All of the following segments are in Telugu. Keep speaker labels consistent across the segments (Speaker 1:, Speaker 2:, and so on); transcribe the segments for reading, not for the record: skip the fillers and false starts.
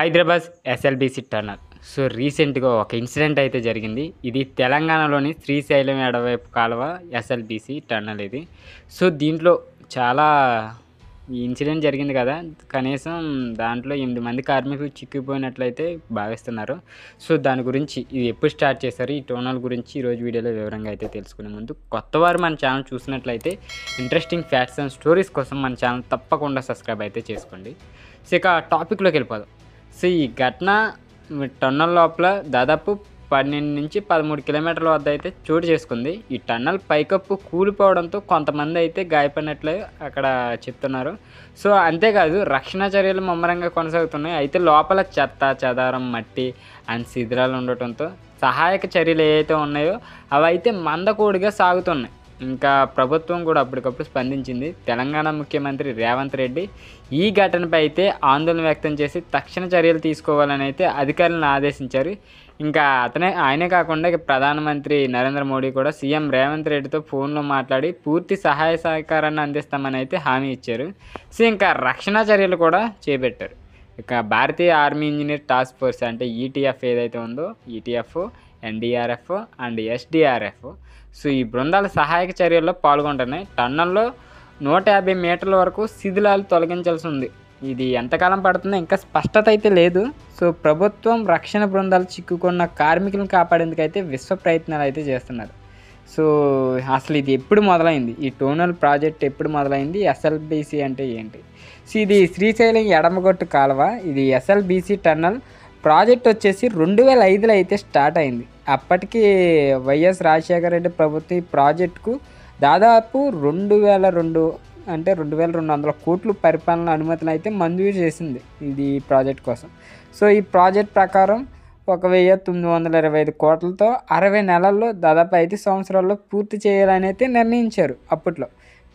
Speaker 1: Hyderabad SLBC tunnel. సో రీసెంట్‌గా ఒక ఇన్సిడెంట్ అయితే జరిగింది. ఇది తెలంగాణలోని శ్రీశైలం ఎడమవైపు కాలువ ఎస్ఎల్బీసీ టన్నల్ ఇది. సో దీంట్లో చాలా ఈ ఇన్సిడెంట్ జరిగింది కదా! కనీసం దాంట్లో 8 మంది కార్మికులు చిక్కిపోయినట్లయితే భావిస్తున్నారు. సో దాని గురించి ఇది ఎప్పుడు స్టార్ట్ చేశారు, ఈ టన్నల్ గురించి ఈరోజు వీడియోలో వివరంగా అయితే తెలుసుకునే ముందు కొత్తవారు మన ఛానల్ చూసినట్లయితే ఇంట్రెస్టింగ్ ఫ్యాక్ట్స్ అండ్ స్టోరీస్ కోసం మన ఛానల్ తప్పకుండా సబ్స్క్రైబ్ అయితే చేసుకోండి. సో ఇక టాపిక్‌లోకి వెళ్ళిపోదాం. సో ఈ ఘటన టన్నల్ లోపల దాదాపు 12-13 కిలోమీటర్ల వద్ద అయితే చోటు చేసుకుంది. ఈ టన్నల్ పైకప్పు కూలిపోవడంతో కొంతమంది అయితే గాయపడినట్లు అక్కడ చెప్తున్నారు. సో అంతేకాదు రక్షణ చర్యలు ముమ్మరంగా కొనసాగుతున్నాయి. అయితే లోపల చెత్త చెదారం మట్టి అండ్ శిథిలాలు ఉండటంతో సహాయక చర్యలు ఏవైతే ఉన్నాయో అవి అయితే మందకోడిగా సాగుతున్నాయి. ఇంకా ప్రభుత్వం కూడా అప్పటికప్పుడు స్పందించింది. తెలంగాణ ముఖ్యమంత్రి రేవంత్ రెడ్డి ఈ ఘటనపై అయితే ఆందోళన వ్యక్తం చేసి తక్షణ చర్యలు తీసుకోవాలని అయితే అధికారులను ఆదేశించారు. ఇంకా ఆయనే కాకుండా ప్రధానమంత్రి నరేంద్ర మోడీ కూడా సీఎం రేవంత్ రెడ్డితో ఫోన్లో మాట్లాడి పూర్తి సహాయ సహకారాన్ని అందిస్తామని అయితే హామీ ఇచ్చారు. సో ఇంకా రక్షణ చర్యలు కూడా చేపట్టారు. ఇక భారతీయ ఆర్మీ ఇంజనీర్ టాస్క్ ఫోర్స్ అంటే ఈటీఎఫ్ ఏదైతే ఉందో ETF, NDRF and SDRF so ఈ బృందాల సహాయక చర్యల్లో పాల్గొంటున్నాయి. టన్నల్లో 150 మీటర్ల వరకు శిథిలాలు తొలగించాల్సి ఉంది. ఇది ఎంతకాలం పడుతుందో ఇంకా స్పష్టత అయితే లేదు. సో ప్రభుత్వం రక్షణ బృందాలు చిక్కుకున్న కార్మికులను కాపాడేందుకైతే విశ్వ ప్రయత్నాలు అయితే చేస్తున్నారు. సో అసలు ఇది ఎప్పుడు మొదలైంది, ఈ టన్నల్ ప్రాజెక్ట్ ఎప్పుడు మొదలైంది, ఎస్ఎల్బీసీ అంటే ఏంటి? సో ఇది శ్రీశైలం ఎడమగొట్టు కాలువ. ఇది ఎస్ఎల్బీసీ టన్నల్ ప్రాజెక్ట్ వచ్చేసి 2005లో అయితే స్టార్ట్ అయింది. అప్పటికి వైఎస్ రాజశేఖర రెడ్డి ప్రభుత్వం ఈ ప్రాజెక్టుకు దాదాపు 2200 కోట్లు పరిపాలన అనుమతులు అయితే మంజూరు చేసింది ఇది ప్రాజెక్ట్ కోసం. సో ఈ ప్రాజెక్ట్ ప్రకారం 1925 కోట్లతో 60 నెలల్లో దాదాపు 5 సంవత్సరాల్లో పూర్తి చేయాలని అయితే నిర్ణయించారు అప్పట్లో.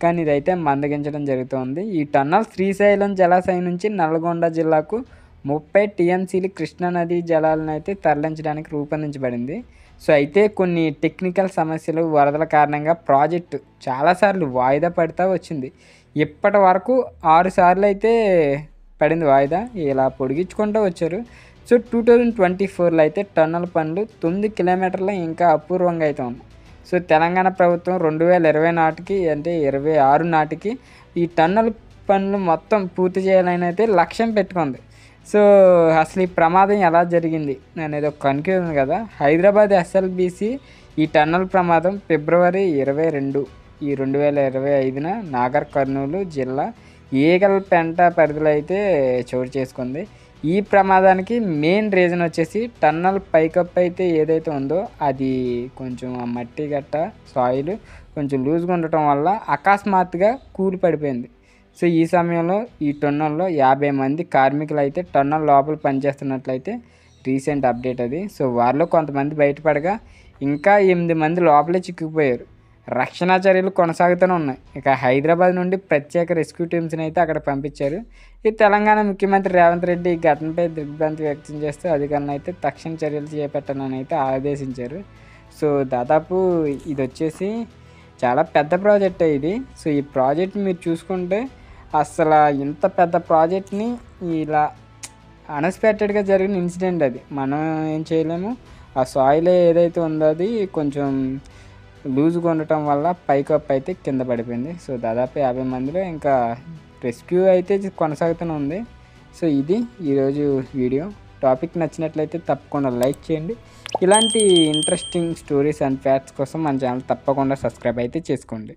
Speaker 1: కానీ ఇదైతే మందగించడం జరుగుతుంది. ఈ టన్నల్ శ్రీశైలం జలాశయం నుంచి నల్గొండ జిల్లాకు 30 టీఎంసీలు కృష్ణానది జలాలను అయితే తరలించడానికి రూపొందించబడింది. సో అయితే కొన్ని టెక్నికల్ సమస్యలు, వరదల కారణంగా ప్రాజెక్టు చాలాసార్లు వాయిదా పడుతూ వచ్చింది. ఇప్పటి వరకు 6 సార్లు అయితే పడింది వాయిదా. ఇలా పొడిగించుకుంటూ వచ్చారు. సో 2024లో అయితే టన్నల్ పనులు 9 కిలోమీటర్ల ఇంకా అపూర్వంగా అయితే ఉంది. సో తెలంగాణ ప్రభుత్వం 2020 నాటికి అంటే 26 నాటికి ఈ టన్నల్ పనులు మొత్తం పూర్తి చేయాలని అయితే లక్ష్యం పెట్టుకుంది. సో అసలు ఈ ప్రమాదం ఎలా జరిగింది అనేది ఒక కన్ఫ్యూజన్ కదా. హైదరాబాద్ ఎస్ఎల్బీసీ ఈ టన్నల్ ప్రమాదం ఫిబ్రవరి 22 ఈ 2025న నాగర్ కర్నూలు జిల్లా ఈగల్పెంట పరిధిలో అయితే చోటు చేసుకుంది. ఈ ప్రమాదానికి మెయిన్ రీజన్ వచ్చేసి టన్నల్ పైకప్పు అయితే ఏదైతే ఉందో అది కొంచెం ఆ మట్టి గట్ట సాయిల్ కొంచెం లూజ్గా ఉండటం వల్ల అకస్మాత్తుగా కూలి పడిపోయింది. సో ఈ సమయంలో ఈ టన్నల్లో 50 మంది కార్మికులు అయితే టన్నల్ లోపల పనిచేస్తున్నట్లయితే రీసెంట్ అప్డేట్ అది. సో వారిలో కొంతమంది బయటపడగా ఇంకా 8 మంది లోపలే చిక్కుకుపోయారు. రక్షణ చర్యలు కొనసాగుతూనే ఉన్నాయి. ఇక హైదరాబాద్ నుండి ప్రత్యేక రెస్క్యూ టీమ్స్ని అయితే అక్కడ పంపించారు. ఈ తెలంగాణ ముఖ్యమంత్రి రేవంత్ రెడ్డి ఈ ఘటనపై దిగ్భ్రాంతి వ్యక్తం చేస్తూ అధికారులను అయితే తక్షణ చర్యలు చేపట్టాలని అయితే ఆదేశించారు. సో దాదాపు ఇది వచ్చేసి చాలా పెద్ద ప్రాజెక్టే ఇది. సో ఈ ప్రాజెక్ట్ మీరు చూసుకుంటే అసలు ఇంత పెద్ద ప్రాజెక్ట్ని ఇలా అన్ఎక్స్పెక్టెడ్గా జరిగిన ఇన్సిడెంట్ అది. మనం ఏం చేయలేము. ఆ సాయిల్ ఏదైతే ఉందో అది కొంచెం లూజ్గా ఉండటం వల్ల పైకప్పు అయితే కింద పడిపోయింది. సో దాదాపు 50 మందిలో ఇంకా రెస్క్యూ అయితే కొనసాగుతూనే ఉంది. సో ఇది ఈరోజు వీడియో. టాపిక్ నచ్చినట్లయితే తప్పకుండా లైక్ చేయండి. ఇలాంటి ఇంట్రెస్టింగ్ స్టోరీస్ అండ్ ఫ్యాక్ట్స్ కోసం మన ఛానల్ తప్పకుండా సబ్స్క్రైబ్ అయితే చేసుకోండి.